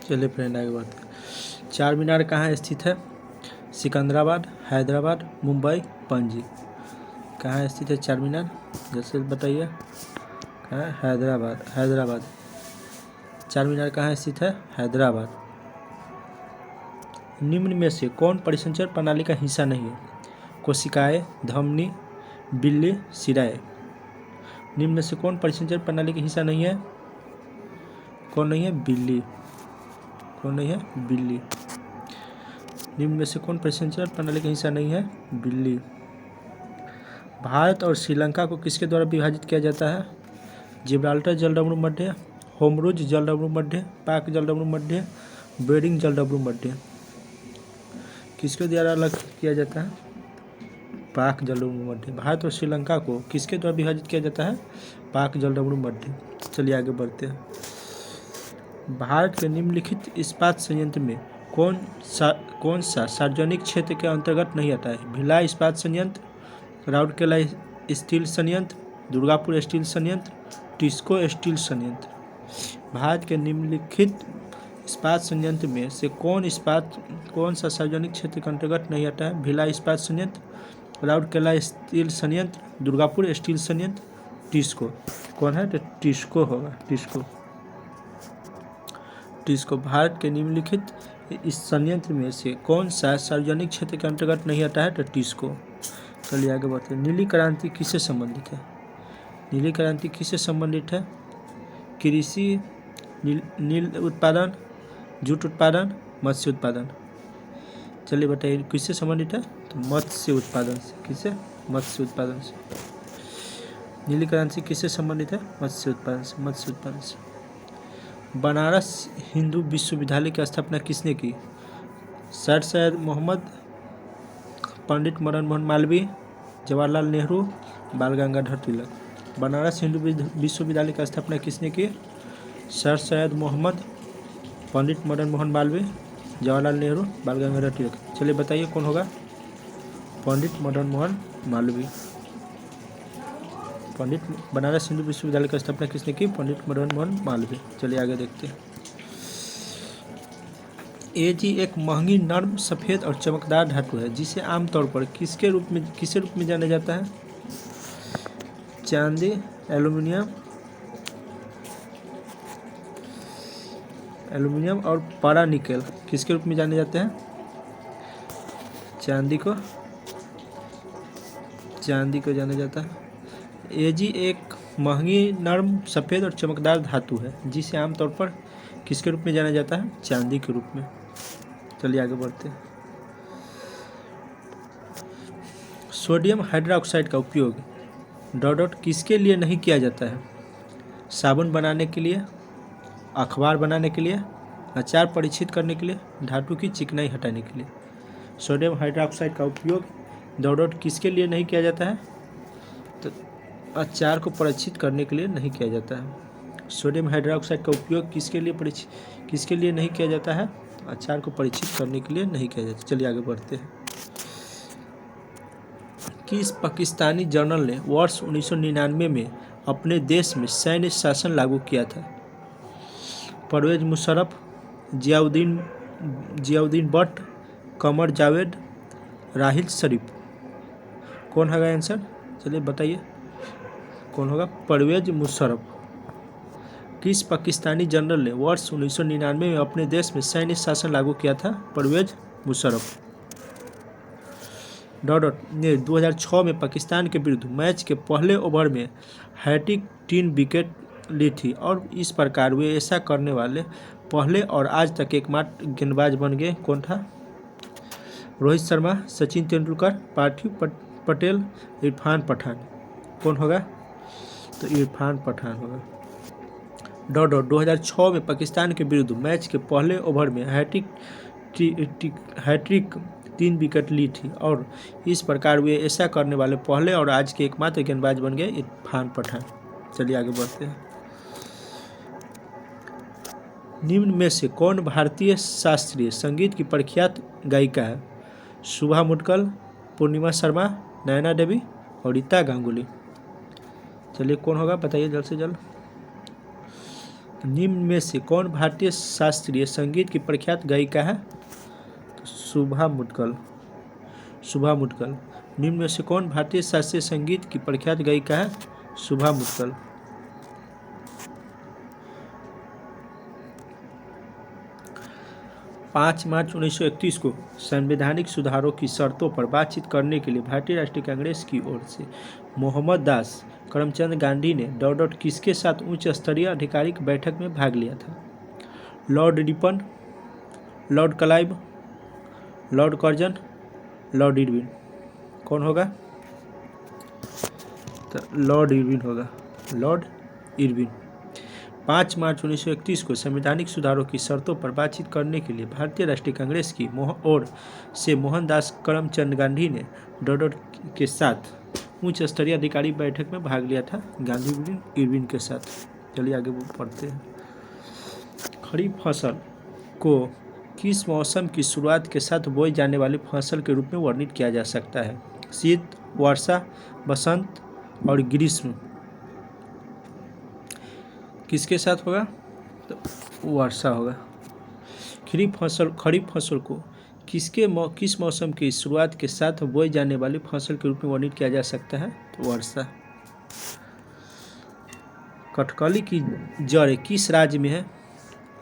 चलिए फ्रेंड आगे बढ़ते हैं। चार मीनार कहाँ स्थित है? सिकंदराबाद, हैदराबाद, मुंबई, पणजी। कहाँ स्थित है चार मीनार? जैसे बताइए। कहाँ है? हैदराबाद। हैदराबाद। चार मीनार कहाँ स्थित है? हैदराबाद। निम्न में से कौन परिसंचरण प्रणाली का हिस्सा नहीं है? कोशिकाएं, धमनी, बिल्ली, सिराएं। निम्न में से कौन परिसंचरण प्रणाली का हिस्सा नहीं है? कौन नहीं है? बिल्ली। कौन नहीं है? बिल्ली। निम्न में से कौन परिसंचरण प्रणाली का हिस्सा नहीं है? बिल्ली। भारत और श्रीलंका को किसके द्वारा विभाजित किया जाता है? जिब्राल्टर जलडमरू मध्य, होमरुज जलडमरू मध्य, पाक जलडमरू मध्य, बेरिंग जलडमरू मध्य। किसके द्वारा अलग किया जाता है? पाक जलडमरू मध्य। भारत और श्रीलंका को किसके द्वारा विभाजित किया जाता है? पाक जलडमरू मध्य। चलिए आगे बढ़ते हैं। भारत के निम्नलिखित इस्पात संयंत्र में कौन सा सार्वजनिक क्षेत्र के अंतर्गत नहीं आता है? भिलाई इस्पात संयंत्र, राउरकेला स्टील संयंत्र, दुर्गापुर स्टील संयंत्र, टिस्को स्टील संयंत्र। भारत के निम्नलिखित इस्पात संयंत्र में से कौन सा सार्वजनिक क्षेत्र के अंतर्गत नहीं आता है? भिलाई इस्पात संयंत्र, राउरकेला स्टील संयंत्र, दुर्गापुर स्टील संयंत्र, टिस्को। कौन है? तो टिस्को होगा। टिस्को। भारत के निम्नलिखित इस संयंत्र में से कौन सा सार्वजनिक क्षेत्र के अंतर्गत नहीं आता है? तो टिस्को। चलिए आगे बढ़ते हैं। नीली क्रांति किससे संबंधित है? नीली क्रांति किससे संबंधित है? कृषि, नील उत्पादन, जूट उत्पादन, मत्स्य उत्पादन। चलिए बताइए किससे संबंधित है? तो मत्स्य उत्पादन से। किससे? मत्स्य उत्पादन से। नीली क्रांति किससे संबंधित है? मत्स्य उत्पादन से। मत्स्य उत्पादन से। बनारस हिंदू विश्वविद्यालय की स्थापना किसने की? सर सैयद मोहम्मद, पंडित मदन मोहन मालवीय, जवाहरलाल नेहरू, बाल गंगाधर तिलक। बनारस हिंदू विश्वविद्यालय की स्थापना किसने की? सर सैयद मोहम्मद, पंडित मदन मोहन मालवीय, जवाहरलाल नेहरू, बाल गंगाधर तिलक। चलिए बताइए कौन होगा? पंडित मदन मोहन मालवीय। बनारस हिंदू विश्वविद्यालय की स्थापना किसने की? पंडित मदन मोहन मालवीय। चलिए आगे देखते हैं। एजी एक महंगी, नर्म, सफ़ेद और चमकदार धातु है जिसे आमतौर पर किसके रूप में जाना जाता है? चांदी, एल्युमिनियम और पारा निकेल किसके रूप में जाने जाते हैं? चांदी को जाना जाता है। एजी एक महंगी, नर्म, सफ़ेद और चमकदार धातु है जिसे आमतौर पर किसके रूप में जाना जाता है? चांदी के रूप में। चलिए आगे बढ़ते हैं। सोडियम हाइड्रोक्साइड का उपयोग किसके लिए नहीं किया जाता है? साबुन बनाने के लिए, अखबार बनाने के लिए, अचार परीक्षित करने के लिए, धातु की चिकनाई हटाने के लिए। सोडियम हाइड्रोक्साइड का उपयोग किसके लिए नहीं किया जाता है? तो अचार को परीक्षित करने के लिए नहीं किया जाता है। सोडियम हाइड्रोक्साइड का उपयोग किसके लिए नहीं किया जाता है? अचार को परीक्षित करने के लिए नहीं किया जाता। चलिए आगे बढ़ते हैं। किस पाकिस्तानी जनरल ने वर्ष 1999 में अपने देश में सैन्य शासन लागू किया था? परवेज मुशर्रफ, जियाउद्दीन भट्ट, कमर जावेद, राहिल शरीफ। कौन होगा आंसर? चलिए बताइए कौन होगा? परवेज मुशर्रफ। किस पाकिस्तानी जनरल ने वर्ष 1999 में अपने देश में सैन्य शासन लागू किया था? परवेज मुशर्रफ। ने 2006 में पाकिस्तान के विरुद्ध मैच के पहले ओवर में हैट्रिक 3 विकेट ली थी और इस प्रकार वे ऐसा करने वाले पहले और आज तक एकमात्र गेंदबाज बन गए। कौन था? रोहित शर्मा, सचिन तेंदुलकर, पार्थिव पटेल, इरफान पठान। कौन होगा? तो इरफान पठान होगा। 2006 में पाकिस्तान के विरुद्ध मैच के पहले ओवर में हैट्रिक 3 विकेट ली थी और इस प्रकार वे ऐसा करने वाले पहले और आज के एकमात्र गेंदबाज बन गए इरफान पठान। चलिए आगे बढ़ते हैं। निम्न में से कौन भारतीय शास्त्रीय संगीत की प्रख्यात गायिका है? शुभा मुदगल, पूर्णिमा शर्मा, नैना देवी और रीता गांगुली। चलिए कौन होगा? बताइए जल्द से जल्द। निम्न में से कौन भारतीय शास्त्रीय संगीत की प्रख्यात गायिका है? तो शुभा मुद्गल। शुभा मुद्गल। निम्न में से कौन भारतीय शास्त्रीय संगीत की प्रख्यात गायिका है? शुभा मुद्गल। 5 मार्च 1931 को संवैधानिक सुधारों की शर्तों पर बातचीत करने के लिए भारतीय राष्ट्रीय कांग्रेस की ओर से मोहम्मदास करमचंद गांधी ने किसके साथ उच्च स्तरीय आधिकारिक बैठक में भाग लिया था? Lord Ripon, Lord Clive, Lord Curzon, Lord Irwin. कौन होगा? तो लॉर्ड इरविन होगा। Lord Irwin. 5 मार्च 1931 को संवैधानिक सुधारों की शर्तों पर बातचीत करने के लिए भारतीय राष्ट्रीय कांग्रेस की ओर से मोहनदास करमचंद गांधी ने डॉडर के साथ उच्च स्तरीय अधिकारी बैठक में भाग लिया था, गांधी इरविन के साथ। चलिए आगे वो पढ़ते हैं। खरीफ फसल को किस मौसम की शुरुआत के साथ बोई जाने वाली फसल के रूप में वर्णित किया जा सकता है? शीत, वर्षा, बसंत और ग्रीष्म। किसके साथ होगा? तो वर्षा होगा। खरीफ फसल को किस मौसम की शुरुआत के साथ बोई जाने वाली फसल के रूप में वर्णित किया जा सकता है? तो वर्षा। कटकली की जड़ किस राज्य में है?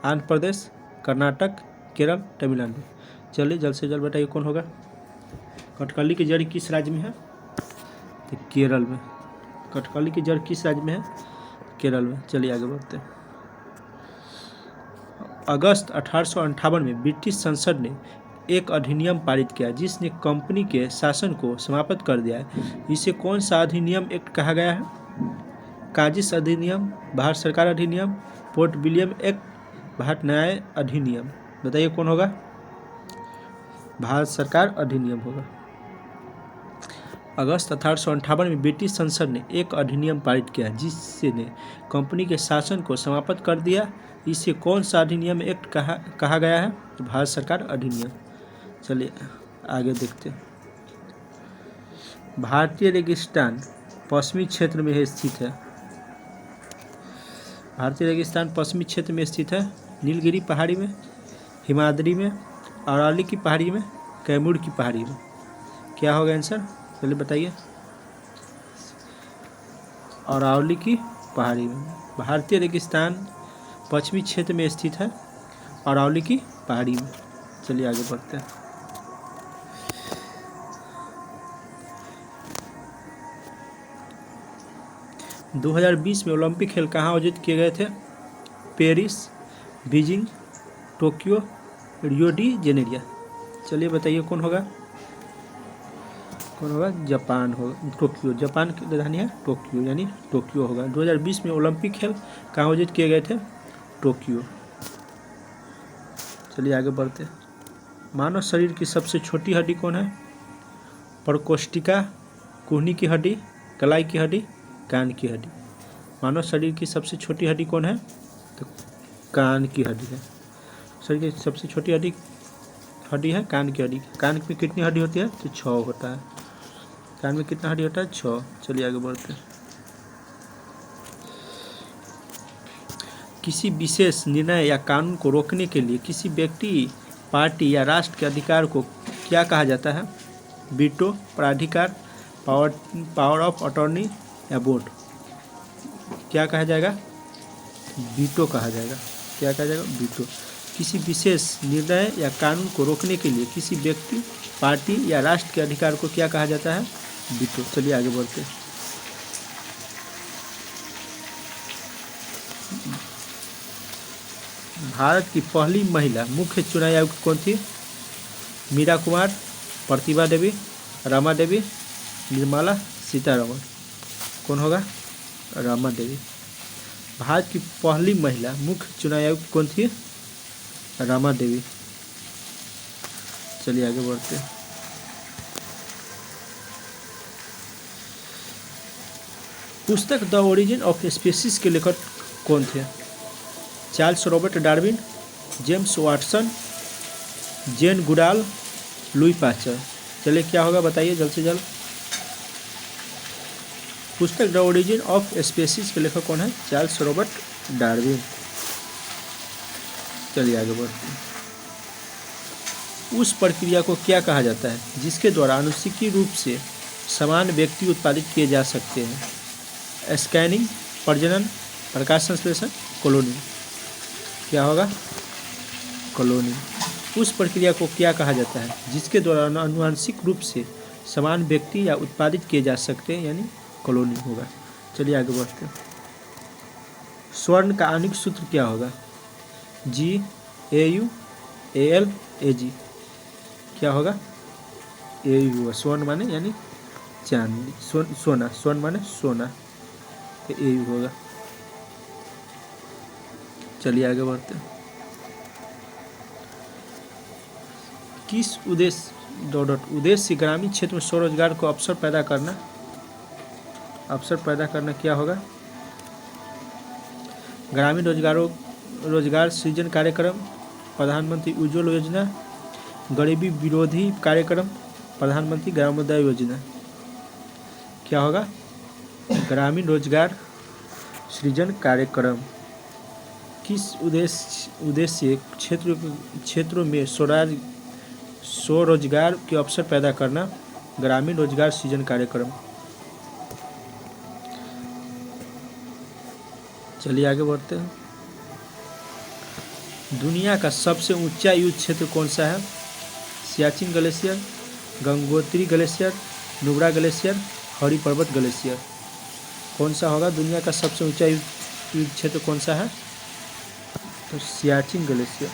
आंध्र प्रदेश, कर्नाटक, केरल, तमिलनाडु। चलिए जल्द से जल्द बताइए कौन होगा? कटकली की जड़ किस राज्य में है? तो केरल में। कटकली की जड़ किस राज्य में है? केरल में। चलिए आगे बढ़ते हैं। अगस्त 1858 में ब्रिटिश संसद ने एक अधिनियम पारित किया जिसने कंपनी के शासन को समाप्त कर दिया है। इसे कौन सा अधिनियम एक्ट कहा गया है? काजिस अधिनियम, भारत सरकार अधिनियम, पोर्ट विलियम एक्ट, भारत न्याय अधिनियम। बताइए कौन होगा? भारत सरकार अधिनियम होगा। अगस्त 1858 में ब्रिटिश संसद ने एक अधिनियम पारित किया जिसने कंपनी के शासन को समाप्त कर दिया। इसे कौन सा अधिनियम एक्ट कहा गया है? तो भारत सरकार अधिनियम। चलिए आगे देखते हैं। भारतीय रेगिस्तान पश्चिमी क्षेत्र में स्थित है। भारतीय रेगिस्तान पश्चिमी क्षेत्र में स्थित है। नीलगिरी पहाड़ी में, हिमाद्री में, अरावली की पहाड़ी में, कैमूर की पहाड़ी में। क्या होगा आंसर? चलिए बताइए। अरावली की पहाड़ी में। भारतीय रेगिस्तान पश्चिमी क्षेत्र में स्थित है, अरावली की पहाड़ी में। चलिए आगे बढ़ते हैं। – 2020 में ओलंपिक खेल कहाँ आयोजित किए गए थे? Paris, Beijing, Tokyo, Rio de Janeiro. चलिए बताइए कौन होगा? कौन होगा? जापान होगा। टोक्यो। जापान की राजधानी है टोक्यो, यानी टोक्यो होगा। 2020 में ओलंपिक खेल कहाँ आयोजित किए गए थे? टोक्यो। चलिए आगे बढ़ते हैं। मानव शरीर की सबसे छोटी हड्डी कौन है? प्रकोष्ठिका, कुहनी की हड्डी, कलाई की हड्डी, कान की हड्डी। मानव शरीर की सबसे छोटी हड्डी कौन है? तो कान की हड्डी है। शरीर की सबसे छोटी हड्डी है कान की हड्डी। कान में कितनी हड्डी होती है? तो 6 होता है। कान में कितना हड्डी होता है? 6। चलिए आगे बढ़ते हैं। किसी विशेष निर्णय या कानून को रोकने के लिए किसी व्यक्ति, पार्टी या राष्ट्र के अधिकार को क्या कहा जाता है? वीटो, प्राधिकार, पावर ऑफ अटॉर्नी या वोट। क्या कहा जाएगा? वीटो कहा जाएगा। क्या कहा जाएगा? वीटो। किसी विशेष निर्णय या कानून को रोकने के लिए किसी व्यक्ति, पार्टी या राष्ट्र के अधिकार को क्या कहा जाता है? वीटो। चलिए आगे बढ़ते हैं। भारत की पहली महिला मुख्य चुनाव आयुक्त कौन थी? मीरा कुमार, प्रतिभा देवी, रमा देवी, निर्मला सीतारमण। कौन होगा? रमा देवी। भारत की पहली महिला मुख्य चुनाव आयुक्त कौन थी? रमा देवी। चलिए आगे बढ़ते हैं। पुस्तक द ओरिजिन ऑफ स्पीसीज के लेखक कौन थे? Charles Robert Darwin, James Watson, Jane Goodall, Louis Pasteur. चलिए क्या होगा बताइए जल्द से जल्द। पुस्तक द ओरिजिन ऑफ स्पीसीज के लेखक कौन है? Charles Robert Darwin. चलिए आगे बढ़ते हैं। उस प्रक्रिया को क्या कहा जाता है जिसके द्वारा आनुवंशिकी रूप से समान व्यक्ति उत्पादित किए जा सकते हैं? स्कैनिंग, प्रजनन, प्रकाश संश्लेषण, क्लोनिंग। क्या होगा? क्लोनिंग। उस प्रक्रिया को क्या कहा जाता है जिसके द्वारा आनुवंशिक रूप से समान व्यक्ति या उत्पादित किए जा सकते हैं, यानी क्लोनिंग होगा। चलिए आगे बढ़ते हैं। स्वर्ण का आणविक सूत्र क्या होगा? Gu, Al, Ag। क्या होगा? Au होगा। स्वर्ण माने यानी चांदी, सोना, स्वर्ण माने सोना, तो Au होगा। चलिए आगे बढ़ते हैं। किस उद्देश्य ग्रामीण क्षेत्र में स्वरोजगार को अवसर पैदा करना क्या होगा? ग्रामीण रोजगार सृजन कार्यक्रम, प्रधानमंत्री उज्ज्वल योजना, गरीबी विरोधी कार्यक्रम, प्रधानमंत्री ग्रामोदय योजना। क्या होगा? ग्रामीण रोजगार सृजन कार्यक्रम। किस उद्देश्य क्षेत्रों में स्वरोजगार के अवसर पैदा करना? ग्रामीण रोजगार सृजन कार्यक्रम। चलिए आगे बढ़ते हैं। दुनिया का सबसे ऊंचा युद्ध क्षेत्र कौन सा है? Siachen glacier, Gangotri glacier, Nubra glacier, Hari Parbat glacier. कौन सा होगा? दुनिया का सबसे ऊंचा युद्ध क्षेत्र कौन सा है? तो सियाचिन ग्लेशियर।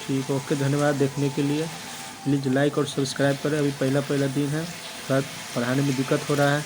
ठीक, ओके, धन्यवाद देखने के लिए। प्लीज़ लाइक और सब्सक्राइब करें। अभी पहला दिन है, थोड़ा पढ़ाने में दिक्कत हो रहा है।